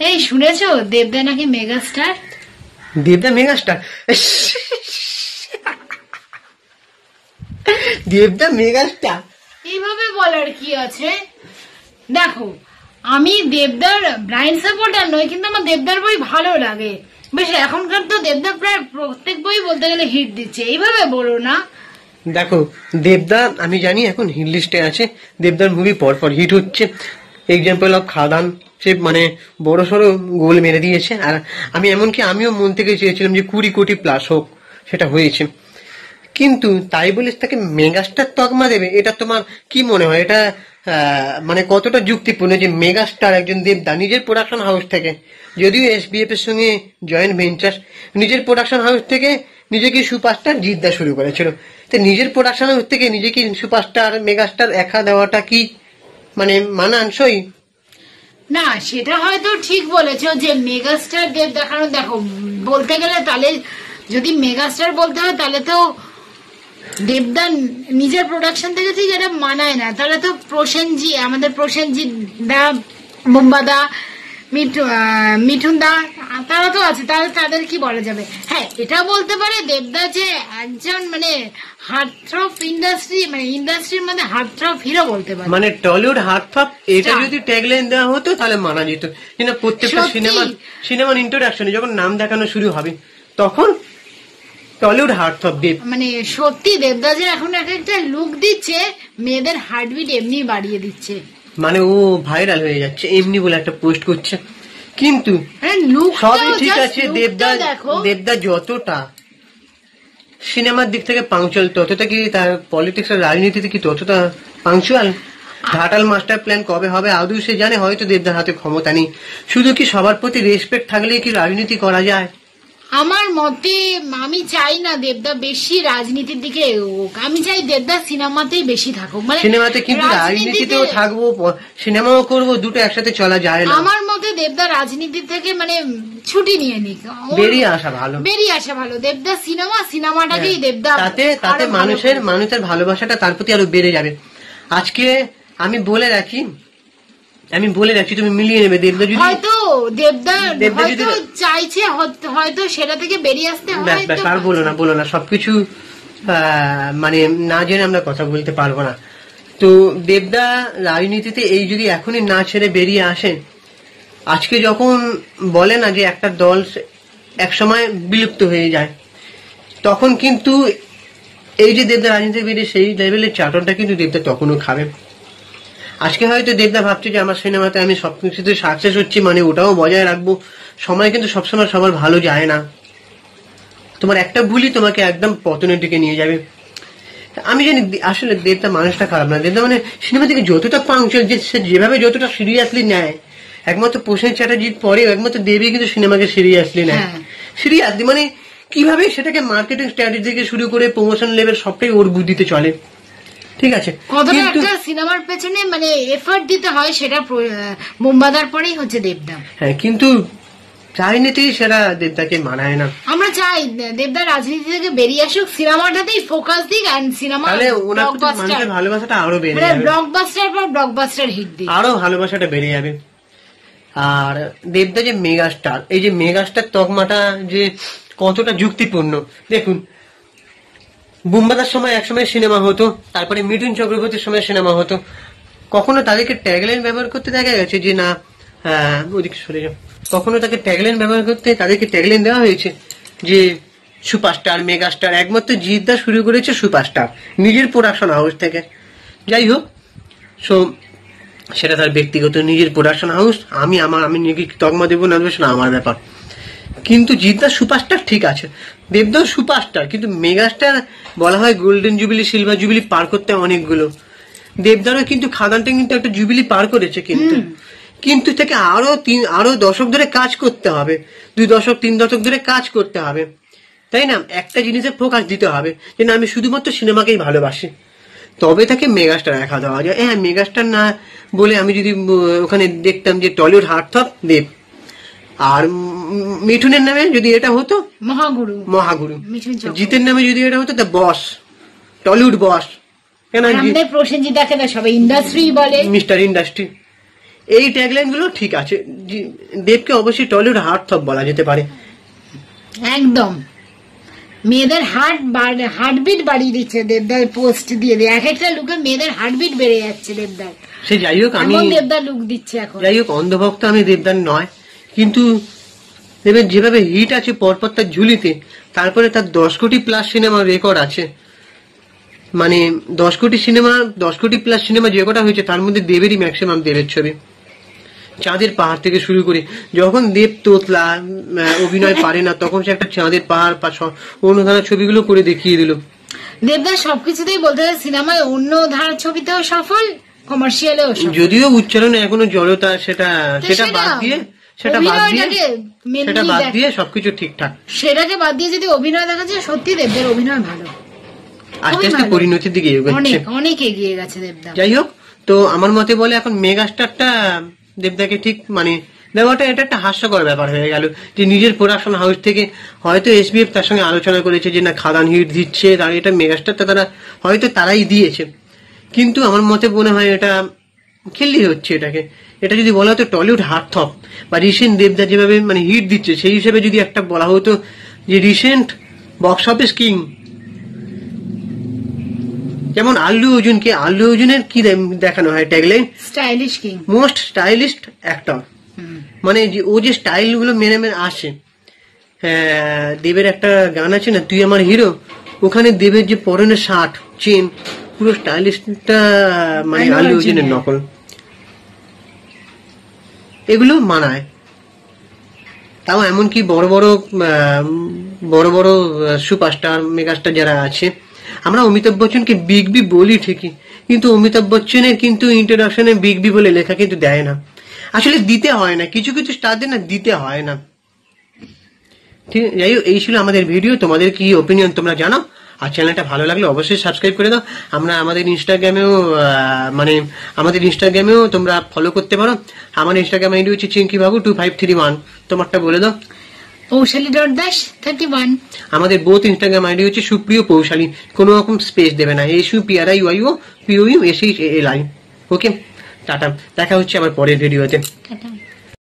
এই শুনেছো দেবদা নাকি মেগাস্টার? দেবদা মেগাস্টার? দেবদা মেগাস্টার এইভাবে বলার কি আছে? দেখো, আমি দেবদার ব্লাইন্ড সাপোর্টার নই, কিন্তু আমার দেবদার বই ভালো লাগে বেশ। এখনকার তো দেবদা প্রায় প্রত্যেক বই বলতে গেলে হিট দিচ্ছে, এইভাবে বলো না। দেখো, দেবদা আমি জানি এখন হিট লিস্টে আছে, দেবদার মুভি পরপর হিট হচ্ছে। এক্সাম্পল অফ খাদান, সে মানে বড় সড়ো গোল মেরে দিয়েছে। আর আমি এমনকি আমিও মন থেকে চেয়েছিলাম যে 20 কোটি প্লাস হোক, সেটা হয়েছে। কিন্তু তাই বলে তাকে মেগাস্টার তকমা দেবে, এটা তোমার কি মনে হয়? এটা মানে কতটা যুক্তিপূর্ণ যে মেগাস্টার একজন দেবদা নিজের প্রোডাকশন হাউস থেকে, যদিও এসবিএফ এর সঙ্গে জয়েন্ট ভেঞ্চার, নিজের প্রোডাকশন হাউস থেকে নিজেকে সুপারস্টার জিদ্দা শুরু করেছিল। তো নিজের প্রোডাকশন হাউস থেকে নিজেকে সুপারস্টার মেগাস্টার একা দেওয়াটা কি মানে মানানসই? না, সেটা হয়তো ঠিক বলেছো যে মেগাস্টার দেব দেখানো। দেখো, বলতে গেলে তাহলে যদি মেগাস্টার বলতে হয় তাহলে তো দেবদা নিজের প্রোডাকশন থেকে ঠিক এটা মানায় না। তাহলে তো প্রসেনজি, আমাদের প্রসেনজি দা, বোম্বাদা, মিঠুন দা, তারা তো আছে, তাহলে তাদের কি বলা যাবে? হ্যাঁ, এটা বলতে পারে দেবদা যে একজন মানে হার্টথ্রব ইন্ডাস্ট্রি, মানে ইন্ডাস্ট্রির মধ্যে হার্টথ্রব হিরো বলতে পারে। মানে টলিউড হার্টথ্রব, এটা যদি ট্যাগলাইন দেওয়া হতো তাহলে মানা যেত। কিন্তু প্রত্যেকটা সিনেমার ইন্ট্রোডাকশনে যখন নাম দেখানো শুরু হবে তখন টলিউড হার্টথ্রব দেব। মানে সত্যি দেবদা যে এখন এক একটা লুক দিচ্ছে, মেয়েদের হার্টবিট এমনি বাড়িয়ে দিচ্ছে। মানে ও ভাইরাল হয়ে যাচ্ছে এমনি বলে একটা পোস্ট করছে। কিন্তু সবই ঠিক আছে, দেবদা যতটা সিনেমার দিক থেকে পাংচুয়াল, ততটা কি তার পলিটিক্স আর রাজনীতিতে কি ততটা পাংচুয়াল? ঘাটাল মাস্টার প্ল্যান কবে হবে আদৌ সে জানে? হয়তো দেবদার হাতে ক্ষমতা নেই। শুধু কি সবার প্রতি রেসপেক্ট থাকলেই কি রাজনীতি করা যায়? আমার মতে আমি চাই না দেবদা বেশি রাজনীতির দিকে এগোক, আমি চাই দেবদা সিনেমাতেই বেশি থাকুক। মানে সিনেমাতে, কিন্তু রাজনীতিতেও থাকবো, সিনেমাও করবো, দুটো একসাথে চলা যায় না। আমার মতে দেবদা রাজনীতি থেকে মানে ছুটি নিয়ে নিক, বেরিয়ে আসা ভালো। দেবদা সিনেমাটাকেই দেবদা, তাতে মানুষের ভালোবাসাটা তার প্রতি আরো বেড়ে যাবে। আজকে আমি বলে রাখি, তুমি মিলিয়ে নেবে। দেবদা যদি হয়তো চাইছে, হয়তো সেটা থেকে বেরিয়ে আসতে হয়। আর বলো না সবকিছু মানে না জেনে আমরা কথা বলতে পারবো না। তো দেবদা রাজনীতিতে এই যদি এখনই না ছেড়ে বেরিয়ে আসে, আজকে যখন বলে না যে একটা দল একসময় বিলুপ্ত হয়ে যায়, তখন কিন্তু এই যে দেবদা রাজনীতি বেরিয়ে সেই লেভেলের চাটনটা কিন্তু দেবদা তখনও খাবে। আজকে হয়তো দেবদা ভাবছে যে আমার সিনেমাতে আমি সবকিছুতে সাকসেস হচ্ছি, মানে ওটাও বজায় রাখবো। সময় কিন্তু সবসময় সবার ভালো যায় না। তোমার একটা ভুলই তোমাকে একদম পতনের দিকে নিয়ে যাবে। আমি জানি আসলে দেবদা মানুষটা খারাপ না। দেবদা মানে সিনেমা থেকে যতটা পাংচুয়াল, যে সে যেভাবে যতটা সিরিয়াসলি নেয়, একমাত্র প্রসেন চ্যাটার্জির পরে একমাত্র দেবী কিন্তু সিনেমাকে সিরিয়াসলি নেয়। সিরিয়াসলি মানে কিভাবে সেটাকে মার্কেটিং স্ট্র্যাটেজি থেকে শুরু করে প্রমোশন লেভেল সবটাই ওর বুদ্ধিতে চলে। ঠিক আছে, একটা সিনেমার পেছনে মানে এফর্ট দিতে হয়, সেটা বোম্বাদার পরেই হচ্ছে দেবদা। হ্যাঁ, কিন্তু রাজনীতি সেটা দেবদাকে মানায় না। আমরা চাই দেবদা রাজনীতি থেকে বেরিয়ে আসুক, সিনেমাটাতেই ফোকাস দিক, এন্ড সিনেমা তাহলে ওনার প্রতি মানুষের ভালোবাসাটা আরো বেড়ে যাবে। ব্লকবাস্টার পর ব্লকবাস্টার হিট দিক, আরো ভালোবাসাটা বেড়ে যাবে। আর দেবদা যে মেগাস্টার, এই যে মেগাস্টার তকমাটা যে কতটা যুক্তিপূর্ণ দেখুন। বুম্বাদার সময় একসময় সিনেমা হতো, তারপরে মিঠুন চক্রবর্তীর সময় সিনেমা হতো। কখনো তাদেরকে ট্যাগলাইন ব্যবহার করতে দেখা গেছে যে না ওদিকে সরে যাও? কখনো তাকে ট্যাগলাইন ব্যবহার করতে তাদেরকে ট্যাগলাইন দেওয়া হয়েছে যে সুপারস্টার মেগাস্টার? একমাত্র জিদ্দা শুরু করেছে সুপারস্টার নিজের প্রোডাকশন হাউস থেকে। যাই হোক, সো সেটা তার ব্যক্তিগত নিজের প্রোডাকশন হাউস। আমি নিজেকে তকমা দেবো না দেবো সেটা আমার ব্যাপার। কিন্তু জিদ্দা সুপারস্টার ঠিক আছে, দেবদাও সুপারস্টার, কিন্তু মেগাস্টার বলা হয় গোল্ডেন জুবিলি, সিলভার জুবিলি পার করতে অনেকগুলো। দেবদারও কিন্তু খাদানটা কিন্তু একটা জুবিলি পার করেছে, কিন্তু থেকে আরো দশক ধরে কাজ করতে হবে, 2 দশক 3 দশক ধরে কাজ করতে হবে, তাই না? একটা জিনিসে ফোকাস দিতে হবে যে না, আমি শুধুমাত্র সিনেমাকেই ভালোবাসি, তবে তাকে মেগাস্টার দেখা দেওয়া যায়। হ্যাঁ, মেগাস্টার না বলে আমি যদি ওখানে দেখতাম যে টলিউড হার্টথ্রব দেব, আর মিঠুনের নামে যদি এটা হতো মহাগুরু, জিতের নামে যদি এটা হতো দ্য বস, টলিউড বস। কেন প্রসেনজিৎ দেখে না, সবাই ইন্ডাস্ট্রি বলে, মিস্টার ইন্ডাস্ট্রি। এই ট্যাগলাইন গুলো ঠিক আছে। দেবকে অবশ্যই টলিউড হার্টথ্রব বলা যেতে পারে। একদম মেয়েদের হার্টবিট বাড়িয়ে দিচ্ছে দেবদার পোস্ট দিয়ে দিয়ে, এক একটা লুকে মেয়েদের হার্টবিট বেড়ে যাচ্ছে দেবদার। সে যাই হোক, আমি দেবদার লুক দিচ্ছে এখন। যাই হোক, অন্ধভক্ত আমি দেবদার নয়, কিন্তু দেবের যেভাবে হিট আছে পরপর তার ঝুলিতে, তারপরে তার 10 কোটি প্লাস সিনেমা রেকর্ড আছে, মানে 10 কোটি প্লাস সিনেমা যে কটা হয়েছে তার মধ্যে দেবেরই ম্যাক্সিমাম, দেবের ছবি। চাঁদের পাহাড় থেকে শুরু করে, যখন দেব তোতলা অভিনয় পারে না তখন সে একটা চাঁদের পাহাড় অন্য ধারার ছবিগুলো করে দেখিয়ে দিল। দেবদার সবকিছুতেই বলতে হয়, সিনেমায় অন্য ধারার ছবিতেও সফল, কমার্শিয়ালেও সফল। যদিও উচ্চারণে এখনো জড়তা, সেটা বাদ দিয়ে সবকিছু ঠিকঠাক। সেটাকে বাদ দিয়ে যদি অভিনয় দেখা যায়, সত্যি দেবদার অভিনয় ভালো, আস্তে আস্তে পরিণতির দিকে অনেক এগিয়ে গেছে দেবদা। যাই হোক, তো আমার মতে বলে এখন মেগাস্টারটা দেবদাকে ঠিক মানে ব্যাপারটা, এটা একটা হাস্যকর ব্যাপার হয়ে গেল যে নিজের প্রোডাকশন হাউস থেকে হয়তো এসবিএফ তার সঙ্গে আলোচনা করেছে যে না খাদান হিট দিচ্ছে, তার এটা মেগাস্টারটা তারা হয়তো তারাই দিয়েছে, কিন্তু আমার মতে মনে হয় এটা খেললি হচ্ছে এটাকে। এটা যদি বলা হতো টলিউড হার্টথ্রব বা রিসেন্ট দেবদা যেভাবে মানে হিট দিচ্ছে, সেই হিসেবে যদি একটা বলা হতো যে রিসেন্ট বক্স অফিস কিং, যেমন আল্লু অর্জুনের কি দেখানো হয় tagline, stylish king, most stylist actor. মানে ও যে স্টাইল গুলো মেনে আসে। দেবের একটা গান আছে না, তুই আমার হিরো, ওখানে দেবের যে পরনের শার্ট চেন পুরো স্টাইলিশটা মানে আল্লু অর্জুনের নকল। এগুলো মানায়। তাও এমনকি বড় বড় সুপারস্টার মেগাস্টার যারা আছে, আমরা অমিতাভ বচ্চনকে বিগ বি বলি ঠিকই, কিন্তু অমিতাভ বচ্চনের কিন্তু ইন্ট্রোডাকশনে বিগ বি বলে লেখা কিন্তু দেয় না, আসলে দিতে হয় না, কিছু স্টারদের না দিতে হয় না। ঠিক, যাই হোক, এই ছিল আমাদের ভিডিও। তোমাদের কি ওপিনিয়ন তোমরা জানাও, আর চ্যানেলটা ভালো লাগলে অবশ্যই সাবস্ক্রাইব করে দাও। আমাদের ইনস্টাগ্রামেও তোমরা ফলো করতে পারো। আমার ইনস্টাগ্রাম আইডি হচ্ছে চিঙ্কিবাবু2531। তোমারটা বলে দাও। পৌশালী.দাস31। আমাদের বোথ ইনস্টাগ্রাম আইডি হচ্ছে সুপ্রিয় পৌশালী, কোনো রকম স্পেস দেবে না, SUPRIYOPOUSALI। ওকে, টাটা, দেখা হচ্ছে আবার পরের ভিডিওতে।